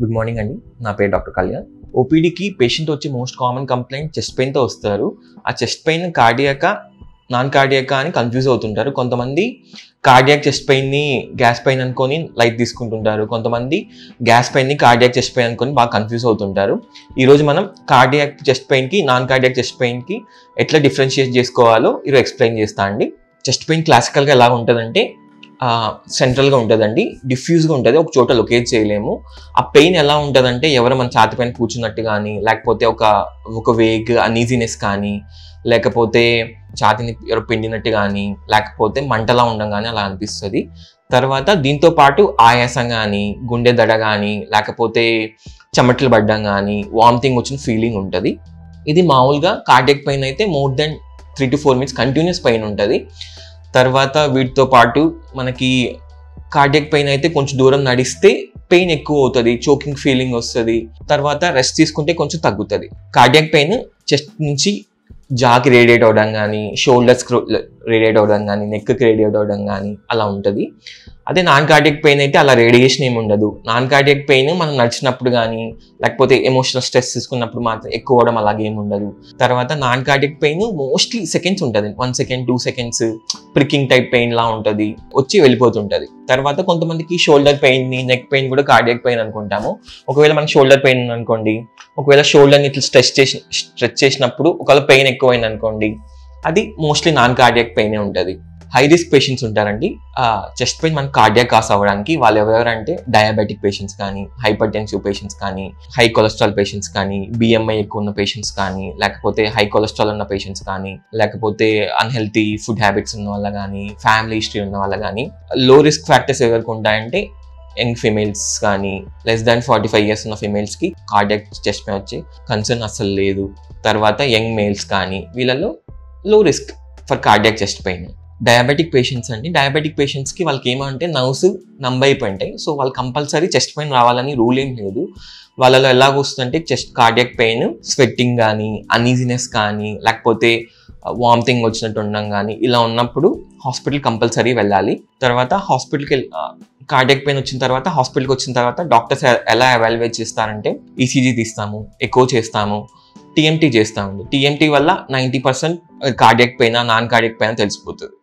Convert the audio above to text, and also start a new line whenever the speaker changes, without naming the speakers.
Good morning అండి. నా పేరు డాక్టర్ కళ్యాణ్. ఓపీడీకి పేషెంట్ వచ్చే మోస్ట్ కామన్ కంప్లైంట్ చెస్ట్ పెయిన్తో వస్తారు. ఆ చెస్ట్ పెయిన్ కార్డియాకా నాన్ కార్డియాకా అని కన్ఫ్యూజ్ అవుతుంటారు. కొంతమంది కార్డియాక్ చెస్ట్ పెయిన్ని గ్యాస్ పెయిన్ అనుకొని లైట్ తీసుకుంటుంటారు. కొంతమంది గ్యాస్ పెయిన్ని కార్డియాక్ చెస్ట్ పెయిన్ అనుకొని బాగా కన్ఫ్యూజ్ అవుతుంటారు. ఈరోజు మనం కార్డియాక్ చెస్ట్ పెయిన్కి నాన్ కార్డియాక్ చెస్ట్ పెయిన్కి ఎట్లా డిఫరెన్షియేట్ చేసుకోవాలో ఈరోజు ఎక్స్ప్లెయిన్ చేస్తా అండి. చెస్ట్ పెయిన్ క్లాసికల్గా ఎలా ఉంటుందంటే సెంట్రల్గా ఉంటుందండి, డిఫ్యూజ్గా ఉంటుంది, ఒక చోట లొకేట్ చేయలేము. ఆ పెయిన్ ఎలా ఉంటుందంటే ఎవరు మన ఛాతి పైన కూర్చున్నట్టు కానీ, లేకపోతే ఒక వేగ్ అనీజీనెస్ కానీ, లేకపోతే ఛాతిని ఎవరు పిండినట్టు కానీ, లేకపోతే మంటలా ఉండడం కానీ అలా అనిపిస్తుంది. తర్వాత దీంతో పాటు ఆయాసం కానీ, గుండె దడ కానీ, లేకపోతే చెమటలు పడ్డం కానీ, వామిటింగ్ వచ్చిన ఫీలింగ్ ఉంటుంది. ఇది మామూలుగా కార్డియాక్ పెయిన్ అయితే more than 3 to 4 minutes continuous pain ఉంటుంది. తర్వాత వీటితో పాటు మనకి కార్డియాక్ పెయిన్ అయితే కొంచెం దూరం నడిస్తే పెయిన్ ఎక్కువ అవుతుంది, చోకింగ్ ఫీలింగ్ వస్తుంది. తర్వాత రెస్ట్ తీసుకుంటే కొంచెం తగ్గుతుంది. కార్డియాక్ పెయిన్ చెస్ట్ నుంచి జాకి రేడియేట్ అవ్వడం కానీ, షోల్డర్స్కి రేడియేట్ అవ్వడం కానీ, నెక్కి రేడియేట్ అవ్వడం కానీ అలా ఉంటుంది. అదే నాన్ కార్డియాక్ పెయిన్ అయితే అలా రేడియేషన్ ఏమి ఉండదు. నాన్ కార్డియాక్ పెయిన్ మనం నడిచినప్పుడు కానీ, లేకపోతే ఎమోషనల్ స్ట్రెస్ తీసుకున్నప్పుడు మాత్రం ఎక్కువ అవడం అలాగేమి ఉండదు. తర్వాత non cardiac pain mostly seconds ఉంటుంది, 1 second 2 seconds pricking type pain లా ఉంటుంది, వచ్చి వెళ్ళిపోతుంటుంది. తర్వాత కొంతమందికి షోల్డర్ పెయిన్ని, నెక్ పెయిన్ కూడా కార్డియాక్ పెయిన్ అనుకుంటాము. ఒకవేళ మనకి షోల్డర్ పెయిన్ అనుకోండి, ఒకవేళ షోల్డర్ని ఇట్లా స్ట్రెచ్ చేసినప్పుడు ఒకవేళ పెయిన్ ఎక్కువైంది అనుకోండి, అది మోస్ట్లీ నాన్ కార్డియాక్ పెయినే ఉంటుంది. హై రిస్క్ పేషెంట్స్ ఉంటారండి. చెస్ట్ పెయిన్ మనకి కార్డియాక్ కాస్ అవ్వడానికి వాళ్ళు ఎవరెవరంటే డయాబెటిక్ పేషెంట్స్ కానీ, హైపర్ టెన్సివ్ పేషెంట్స్ కానీ, హై కొలెస్ట్రాల్ పేషెంట్స్ కానీ, బిఎంఐ ఎక్కువ ఉన్న పేషెంట్స్ కానీ, లేకపోతే హై కొలెస్ట్రాల్ ఉన్న పేషెంట్స్ కానీ, లేకపోతే అన్హెల్తీ ఫుడ్ హ్యాబిట్స్ ఉన్న వాళ్ళ కానీ, ఫ్యామిలీ హిస్టరీ ఉన్న వాళ్ళ కానీ. లో రిస్క్ ఫ్యాక్టర్స్ ఎవరికి ఉంటాయంటే యంగ్ ఫిమేల్స్ కానీ, లెస్ దాన్ 45 years ఉన్న ఫిమేల్స్కి కార్డియాక్ చెస్ట్ పెయిన్ వచ్చే కన్సర్న్ అసలు లేదు. తర్వాత యంగ్ మేల్స్ కానీ వీళ్ళలో లో risk for cardiac chest pain. Diabetic patients అండి, డయాబెటిక్ పేషెంట్స్కి వాళ్ళకి ఏమంటే నర్వ్స్ నంబ్ అయిపోయింటాయి. సో వాళ్ళు కంపల్సరీ చెస్ట్ పెయిన్ రావాలని రూల్ ఏం లేదు. వాళ్ళలో ఎలాగ వస్తుందంటే చెస్ట్ కార్డియాక్ పెయిన్ స్వెట్టింగ్ కానీ, అనీజినెస్ కానీ, లేకపోతే వామిటింగ్ వచ్చినట్టు ఉండడం కానీ ఇలా ఉన్నప్పుడు హాస్పిటల్ కంపల్సరీ వెళ్ళాలి. తర్వాత హాస్పిటల్కి కార్డియాక్ పెయిన్ వచ్చిన తర్వాత హాస్పిటల్కి వచ్చిన తర్వాత డాక్టర్స్ ఎలా ఎవాల్యుయేట్ చేస్తారంటే ఈసీజీ తీస్తాము, ఎకో చేస్తాము, టీఎంటీ చేస్తామండి. టీఎంటీ వల్ల 90% cardiac pain non cardiac pain తెలిసిపోతుంది.